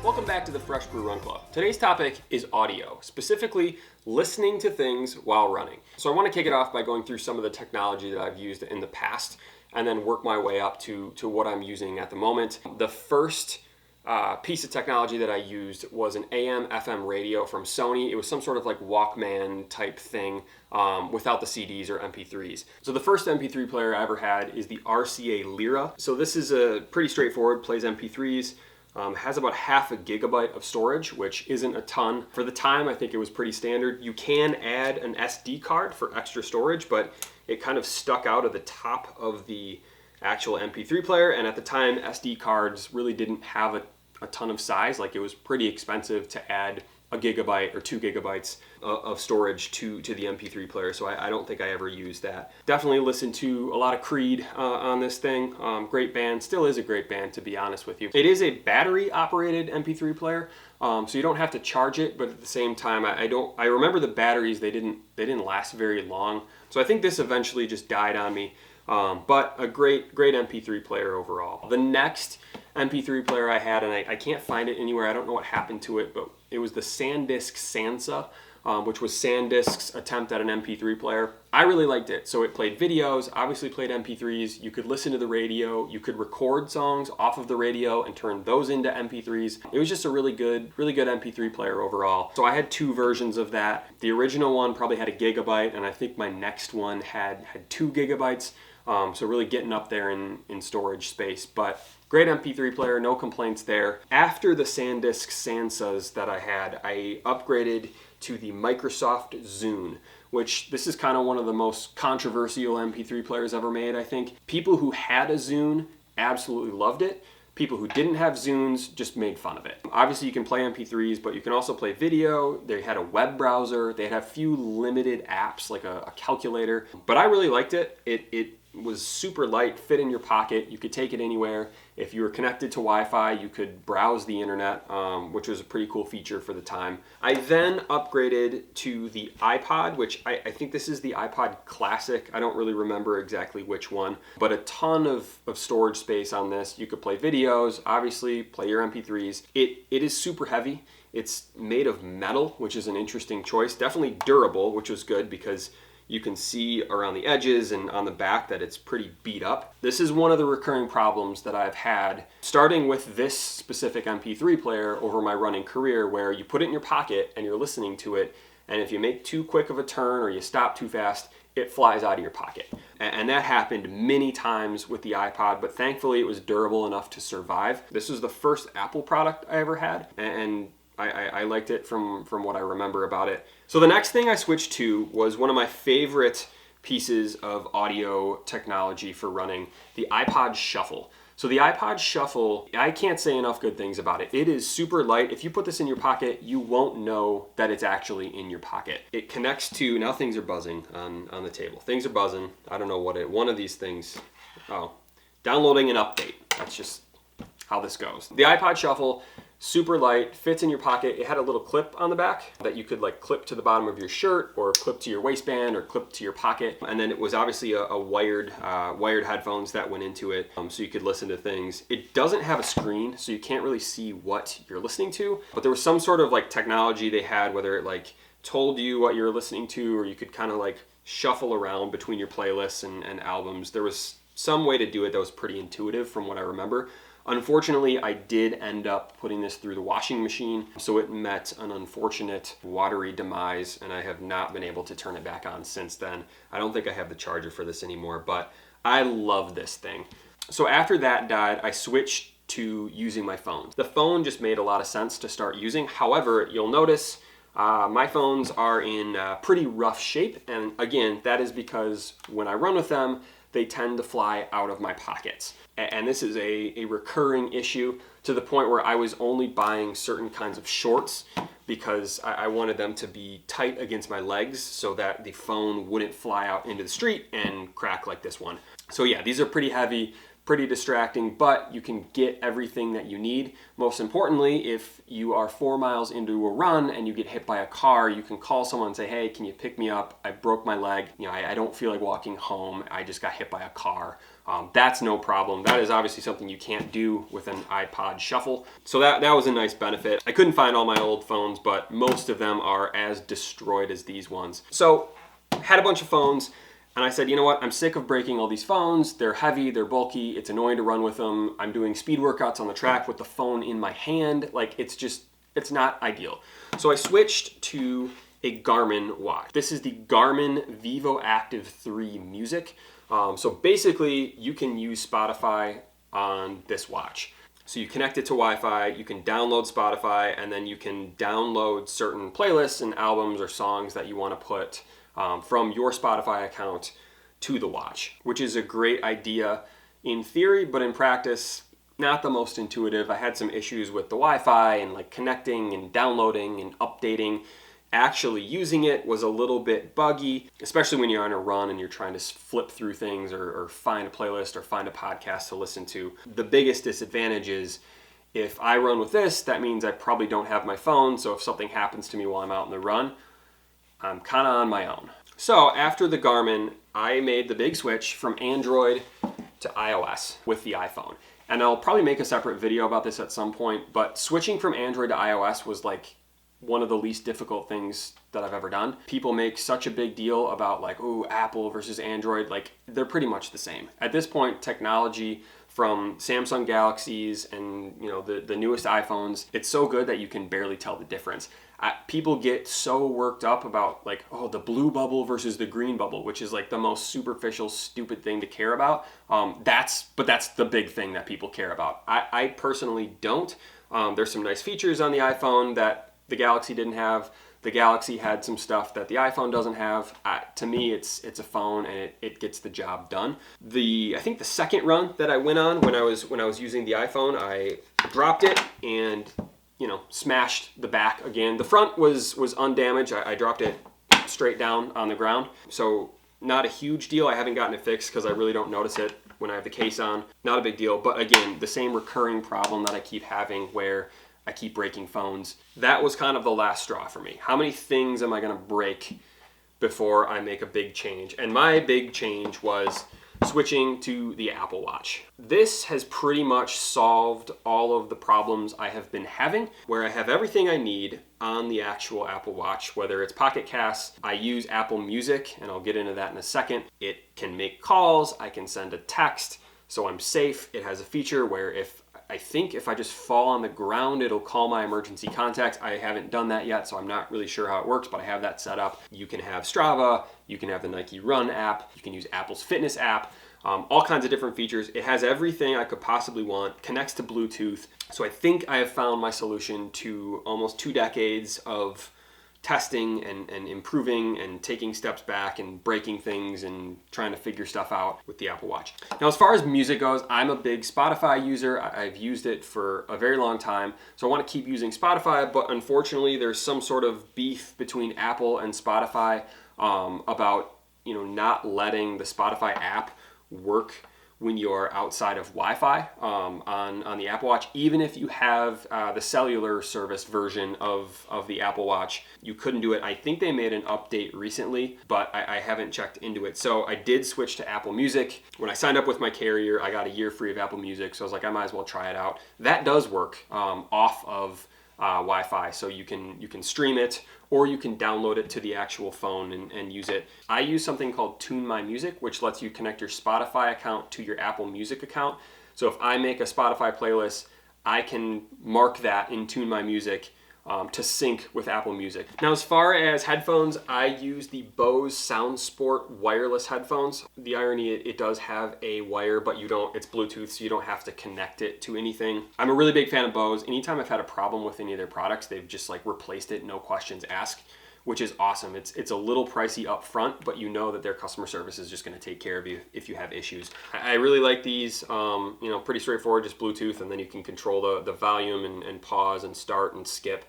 Welcome back to the Fresh Brew Run Club. Today's topic is audio, specifically listening to things while running. So I want to kick it off by going through some of the technology that I've used in the past and then work my way up to what I'm using at the moment. The first piece of technology that I used was an AM/FM radio from Sony. It was some sort of like Walkman type thing without the CDs or MP3s. So the first MP3 player I ever had is the RCA Lyra. So this is a pretty straightforward, plays MP3s. Has about half a gigabyte of storage, which isn't a ton. For the time, I think it was pretty standard. You can add an SD card for extra storage, but it kind of stuck out at the top of the actual MP3 player. And at the time, SD cards really didn't have a ton of size. Like, it was pretty expensive to add a gigabyte or 2 gigabytes of storage to the MP3 player, so I don't think I ever used that. Definitely listened to a lot of Creed on this thing. Great band, still is a great band, to be honest with you. It is a battery operated MP3 player, so you don't have to charge it, but at the same time, I remember the batteries, they didn't last very long, so I think this eventually just died on me. But a great MP3 player overall. The next MP3 player I had, and I can't find it anywhere, I don't know what happened to it, but it was the SanDisk Sansa, which was SanDisk's attempt at an MP3 player. I really liked it. So it played videos, obviously played MP3s, you could listen to the radio, you could record songs off of the radio and turn those into MP3s. It was just a really good MP3 player overall. So I had 2 versions of that. The original one probably had a gigabyte, and I think my next one had 2 gigabytes. So really getting up there in storage space, but great MP3 player, no complaints there. After the SanDisk Sansas that I had, I upgraded to the Microsoft Zune, which this is kind of one of the most controversial MP3 players ever made, I think. People who had a Zune absolutely loved it. People who didn't have Zunes just made fun of it. Obviously you can play MP3s, but you can also play video. They had a web browser. They had a few limited apps like a calculator, but I really liked it. It was super light, fit in your pocket. You could take it anywhere. If you were connected to Wi-Fi, you could browse the internet, which was a pretty cool feature for the time. I then upgraded to the iPod, which I think this is the iPod Classic. I don't really remember exactly which one, but a ton of storage space on this. You could play videos, obviously, play your MP3s. It is super heavy. It's made of metal, which is an interesting choice. Definitely durable, which was good because you can see around the edges and on the back that it's pretty beat up. This is one of the recurring problems that I've had, starting with this specific MP3 player over my running career, where you put it in your pocket and you're listening to it, and if you make too quick of a turn or you stop too fast, it flies out of your pocket. And that happened many times with the iPod, but thankfully it was durable enough to survive. This was the first Apple product I ever had, and I liked it from what I remember about it. So the next thing I switched to was one of my favorite pieces of audio technology for running, the Ipod Shuffle. So the Ipod Shuffle, I can't say enough good things about it. It is super light. If you put this in your pocket, you won't know that it's actually in your pocket. It connects to, now things are buzzing on the table. Things are buzzing. I don't know one of these things, downloading an update. That's just how this goes. The Ipod Shuffle, super light, fits in your pocket. It had a little clip on the back that you could like clip to the bottom of your shirt or clip to your waistband or clip to your pocket. And then it was obviously a wired headphones that went into it, so you could listen to things. It doesn't have a screen, so you can't really see what you're listening to, but there was some sort of like technology they had, whether it like told you what you're listening to, or you could kind of like shuffle around between your playlists and albums. There was some way to do it that was pretty intuitive from what I remember. Unfortunately, I did end up putting this through the washing machine, so it met an unfortunate watery demise, and I have not been able to turn it back on since then. I don't think I have the charger for this anymore, but I love this thing. So after that died, I switched to using my phone. The phone just made a lot of sense to start using. However, you'll notice my phones are in pretty rough shape, and again, that is because when I run with them, they tend to fly out of my pockets. And this is a recurring issue to the point where I was only buying certain kinds of shorts because I wanted them to be tight against my legs so that the phone wouldn't fly out into the street and crack like this one. So yeah, these are pretty heavy, pretty distracting, but you can get everything that you need. Most importantly, if you are 4 miles into a run and you get hit by a car, you can call someone and say, hey, can you pick me up? I broke my leg. I don't feel like walking home. I just got hit by a car. That's no problem. That is obviously something you can't do with an Ipod Shuffle. So that was a nice benefit. I couldn't find all my old phones, but most of them are as destroyed as these ones. So had a bunch of phones. And I said, you know what, I'm sick of breaking all these phones. They're heavy, they're bulky, it's annoying to run with them. I'm doing speed workouts on the track with the phone in my hand. Like, it's not ideal. So I switched to a Garmin watch. This is the Garmin Vivo Active 3 Music. So basically, you can use Spotify on this watch. So you connect it to Wi-Fi, you can download Spotify, and then you can download certain playlists and albums or songs that you want to put from your Spotify account to the watch, which is a great idea in theory, but in practice, not the most intuitive. I had some issues with the Wi-Fi and like connecting and downloading and updating. Actually using it was a little bit buggy, especially when you're on a run and you're trying to flip through things or find a playlist or find a podcast to listen to. The biggest disadvantage is if I run with this, that means I probably don't have my phone, so if something happens to me while I'm out on the run, I'm kind of on my own. So after the Garmin, I made the big switch from Android to iOS with the iPhone. And I'll probably make a separate video about this at some point, but switching from Android to iOS was like one of the least difficult things that I've ever done. People make such a big deal about like, oh, Apple versus Android. Like, they're pretty much the same. At this point, technology from Samsung Galaxies and the newest iPhones, it's so good that you can barely tell the difference. People get so worked up about like, oh, the blue bubble versus the green bubble, which is like the most superficial, stupid thing to care about. That's the big thing that people care about. I personally don't. There's some nice features on the iPhone that the Galaxy didn't have. The Galaxy had some stuff that the iPhone doesn't have. To me, it's a phone and it gets the job done. I think the second run that I went on when I was using the iPhone, I dropped it and smashed the back again. The front was undamaged. I dropped it straight down on the ground. So not a huge deal. I haven't gotten it fixed because I really don't notice it when I have the case on. Not a big deal. But again, the same recurring problem that I keep having where I keep breaking phones. That was kind of the last straw for me. How many things am I going to break before I make a big change? And my big change was switching to the Apple Watch. This has pretty much solved all of the problems I have been having, where I have everything I need on the actual Apple Watch, whether it's Pocket Cast, I use Apple Music, and I'll get into that in a second. It can make calls, I can send a text, so I'm safe. It has a feature where if I just fall on the ground, it'll call my emergency contacts. I haven't done that yet, so I'm not really sure how it works, but I have that set up. You can have Strava, you can have the Nike Run app, you can use Apple's Fitness app, all kinds of different features. It has everything I could possibly want, connects to Bluetooth. So I think I have found my solution to almost 2 decades of testing and improving and taking steps back and breaking things and trying to figure stuff out with the Apple Watch. Now, as far as music goes, I'm a big Spotify user. I've used it for a very long time, so I want to keep using Spotify, but unfortunately there's some sort of beef between Apple and Spotify about not letting the Spotify app work when you're outside of Wi-Fi on the Apple Watch. Even if you have the cellular service version of the Apple Watch, you couldn't do it. I think they made an update recently, but I haven't checked into it. So I did switch to Apple Music. When I signed up with my carrier, I got a year free of Apple Music, so I was like, I might as well try it out. That does work off of Wi-Fi, so you can stream it, or you can download it to the actual phone and use it. I use something called Tune My Music, which lets you connect your Spotify account to your Apple Music account. So if I make a Spotify playlist, I can mark that in Tune My Music to sync with Apple Music. Now, as far as headphones, I use the Bose SoundSport wireless headphones. The irony, it does have a wire, but it's Bluetooth, so you don't have to connect it to anything. I'm a really big fan of Bose. Anytime I've had a problem with any of their products, they've just replaced it, no questions asked, which is awesome. It's a little pricey up front, but you know that their customer service is just gonna take care of you if you have issues. I really like these, pretty straightforward, just Bluetooth, and then you can control the volume and pause and start and skip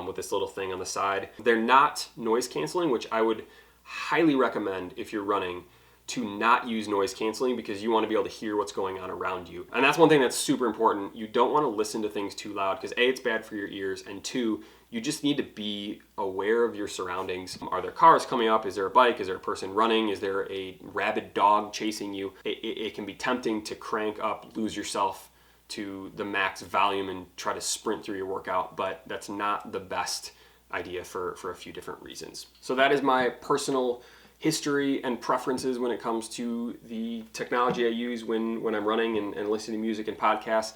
with this little thing on the side. They're not noise canceling, which I would highly recommend if you're running to not use noise canceling, because you want to be able to hear what's going on around you. And that's one thing that's super important. You don't want to listen to things too loud, because A, it's bad for your ears, and two, you just need to be aware of your surroundings. Are there cars coming up? Is there a bike? Is there a person running? Is there a rabid dog chasing you? It can be tempting to crank up, lose yourself to the max volume and try to sprint through your workout, but that's not the best idea for a few different reasons. So that is my personal history and preferences when it comes to the technology I use when I'm running and listening to music and podcasts.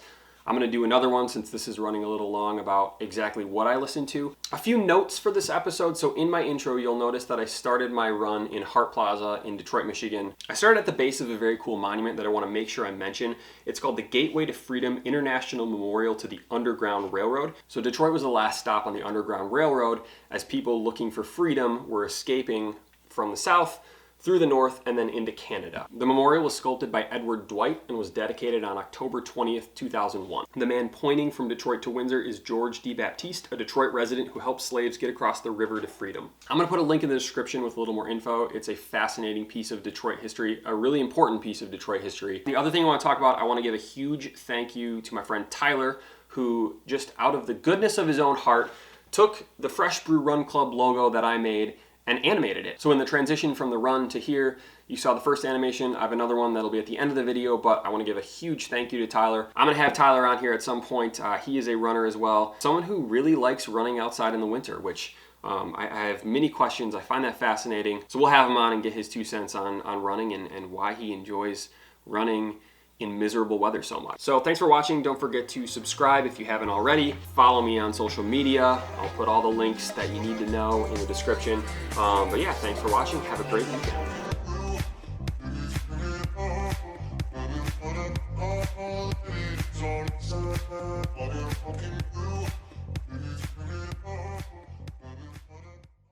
I'm gonna do another one, since this is running a little long, about exactly what I listen to. A few notes for this episode. So in my intro, you'll notice that I started my run in Hart Plaza in Detroit, Michigan. I started at the base of a very cool monument that I wanna make sure I mention. It's called the Gateway to Freedom International Memorial to the Underground Railroad. So Detroit was the last stop on the Underground Railroad as people looking for freedom were escaping from the South through the North and then into Canada. The memorial was sculpted by Edward Dwight and was dedicated on October 20th, 2001. The man pointing from Detroit to Windsor is George D. Baptiste, a Detroit resident who helped slaves get across the river to freedom. I'm gonna put a link in the description with a little more info. It's a fascinating piece of Detroit history, a really important piece of Detroit history. The other thing I wanna talk about, I wanna give a huge thank you to my friend Tyler, who just out of the goodness of his own heart, took the Fresh Brew Run Club logo that I made and animated it. So in the transition from the run to here, you saw the first animation. I have another one that'll be at the end of the video, but I want to give a huge thank you to Tyler. I'm gonna have Tyler on here at some point. He is a runner as well. Someone who really likes running outside in the winter, which I have many questions. I find that fascinating. So we'll have him on and get his 2 cents on running and why he enjoys running in miserable weather so much. So thanks for watching. Don't forget to subscribe if you haven't already. Follow me on social media. I'll put all the links that you need to know in the description. But yeah, thanks for watching. Have a great weekend.